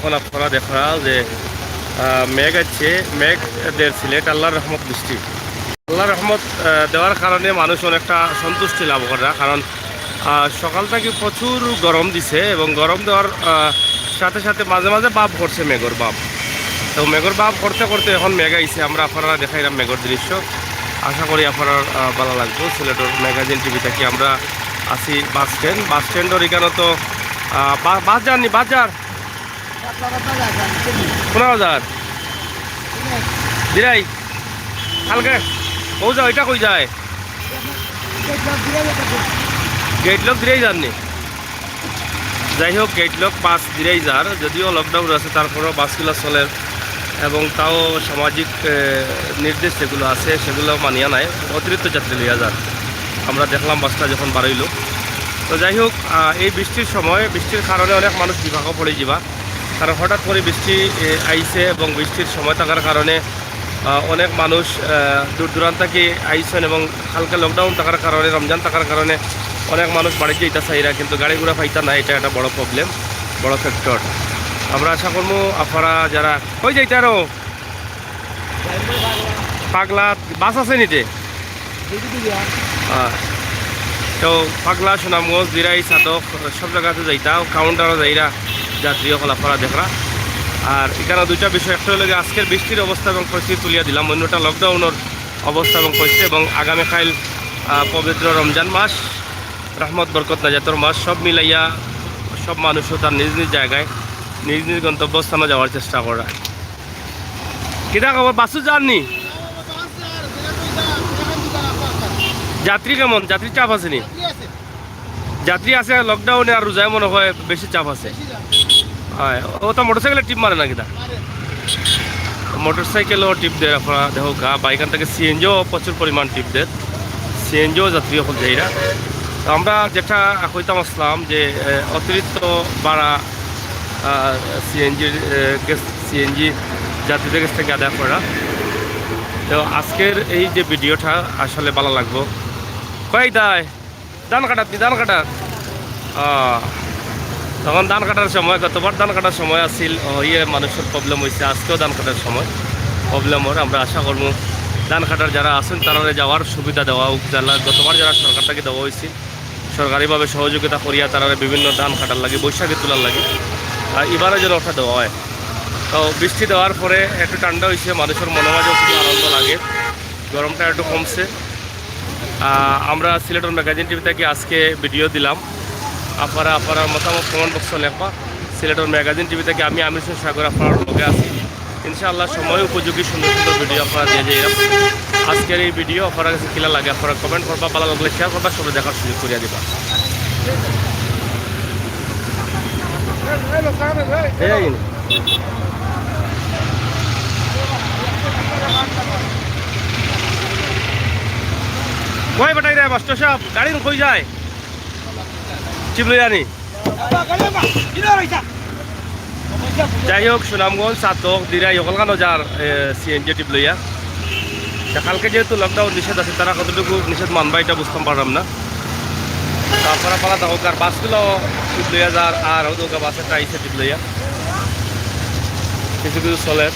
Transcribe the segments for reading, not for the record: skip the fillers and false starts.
এখন আপনারা দেখা যে মেঘ আছে, মেঘ দের সিলেট আল্লাহর রহমত বৃষ্টি, আল্লাহর রহমত দেওয়ার কারণে মানুষ অনেকটা সন্তুষ্টি লাভ করে। কারণ সকাল থেকে প্রচুর গরম দিছে এবং গরম দেওয়ার সাথে সাথে মাঝে মাঝে বাপ করছে মেঘর বাপ। তো মেঘর বাপ করতে করতে এখন মেঘ আইছে। আমরা আপনারা দেখাইলাম মেঘর দৃশ্য। আশা করি আপনার ভালো লাগবে। সিলেটের ম্যাগাজিন টিভি থেকে আমরা আসি বাস স্ট্যান্ডের এখানে তো বাস যাননি, বাজার 15,000 দিরাই কালকে কৌ যাও, এটা কই যায় গেট লক দিরাই যাননি। যাই হোক, গেট লক বাস দিরাই যার, যদিও লকডাউন আছে তারপরেও বাসগুলো চলে এবং তাও সামাজিক নির্দেশ যেগুলো আছে সেগুলো মানিয়া নাই, অতিরিক্ত যাত্রী লইয়া যান। আমরা দেখলাম বাসটা যখন বাড়াইল। তো যাই হোক, এই বৃষ্টির সময়, বৃষ্টির কারণে অনেক মানুষ বিভাগও পড়ে যাবা। কারণ হঠাৎ করে বৃষ্টি আইছে এবং বৃষ্টির সময় থাকার কারণে অনেক মানুষ দূর দূরান্ত থেকে আইছেন এবং হালকা লকডাউন থাকার কারণে, রমজান থাকার কারণে অনেক মানুষ বাড়িতে যেতে চাইরা, কিন্তু গাড়ি ঘোড়া পাইতা না। এটা একটা বড় প্রবলেম, বড় ফ্যাক্টর। আমরা আশা করবো আপনারা যারা কই যাইতে আরো পাগলা বাস আছে নিতে, তো পাগলা, সুনামগঞ্জ, দিরাই, সাতক সব জায়গাতে যাইতা, কাউন্টারও যাইরা যাত্রী সকল আপনারা দেখরা। আর এখানে দুইটা বিষয়, একটা হলো আজকের বৃষ্টির অবস্থা এবং পরিস্থিতি তুলিয়া দিলাম, অন্যটা লকডাউনের অবস্থা এবং পরিস্থিতি, এবং আগামীকাল পবিত্র রমজান মাস, রহমত বরকত নাজাতের মাস, সব মিলাইয়া সব মানুষও তার নিজ নিজ জায়গায় নিজ নিজ গন্তব্যস্থানে যাওয়ার চেষ্টা করা। কিনা খবর, বাসু যাননি? যাত্রী কেমন, যাত্রীর চাপ আছে নি? যাত্রী আছে, লকডাউনে আর রোজায় মনে হয় বেশি চাপ আছে। হয়, ও তো মোটরসাইকেলের টিপ মারে না কিনা? মোটরসাইকেলও টিপ দেয় আপনারা দেখো গা, বা এখান থেকে সিএনজিও প্রচুর পরিমাণ টিপ দেয়, সিএনজিও যাত্রী হল যাইরা। তো আমরা যেটা কইতাম আসলাম যে অতিরিক্ত ভাড়া সিএনজি যাত্রীদের কাছ থেকে আদায় করা। তো আজকের এই যে ভিডিওটা আসলে ভালো লাগবো। কয় দায় ধান কাটার, ধান কাটার তখন ধান কাটার সময়, গতবার ধান কাটার সময় আসছিল, মানুষের প্রবলেম হয়েছে, আজকেও ধান কাটার সময় প্রবলেম হয়। আমরা আশা করবো ধান কাটার যারা আছেন তারা যাওয়ার সুবিধা দেওয়া হোক। যারা গতবার যারা সরকার থেকে দেওয়া হয়েছিল, সরকারিভাবে সহযোগিতা করিয়া তারা বিভিন্ন ধান কাটার লাগে, বৈশাখী তোলার লাগে, আর এবারে যেন ওটা দেওয়া হয়। তো বৃষ্টি দেওয়ার পরে একটু ঠান্ডা হয়েছে, মানুষের মনোমাজেও খুব আনন্দ লাগে, গরমটা একটু কমছে। আমরা সিলেটের ম্যাগাজিন টিভি থেকে আজকে ভিডিও দিলাম। আপনারা মতামত কমেন্ট বক্সে লেখা। সিলেটের ম্যাগাজিন টিভি থেকে আমি আমির হোসেন সাগর আপনার লগে আছি। ইনশাআল্লাহ সময় উপযোগী সুন্দর সুন্দর ভিডিও আপনারা দিয়ে যাই। আজকের এই ভিডিও আপনার কাছে কিলা লাগে আপনারা কমেন্ট করবা, ভালো লাগলে শেয়ার করবা, সবাই দেখার সুযোগ করিয়া দিবা। কই বাটাই রে মাস্টার সাহেব, গাড়ি কই যায়? চিবলিয়ানি। যাই হোক, সুনামগঞ্জ, সাতক, দিরাই সকলখানো যার সিএনজি টিপ লইয়া। কালকে যেহেতু লকডাউন নিষেধ আছে, তারা কতটুকু নিষেধ মানবা এটা বুঝতে পারলাম না। তারপরে পালা থাকুক, আর বাসগুলো টিপ লইয়া যার, আর ওদের বাস একটা আইসে টিপ লইয়া কিছু কিছু চলে।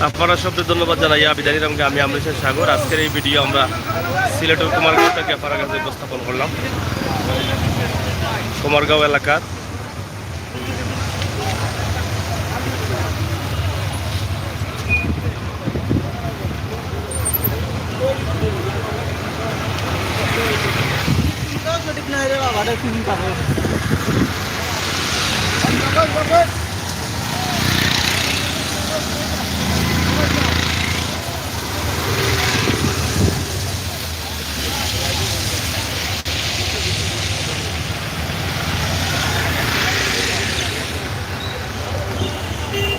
আপনারা সবচেয়ে ধন্যবাদ জানাইয়া বিদায়ী রঙে আমি আমির হোসেন সাগর। আজকের এই ভিডিও আমরা সিলেটের কুমারগাঁও থেকে আপনার কাছে উপস্থাপন করলাম। কুমারগাঁও এলাকার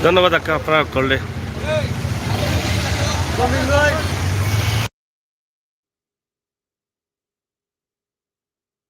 ধন্যবাদ আপনারা করলে।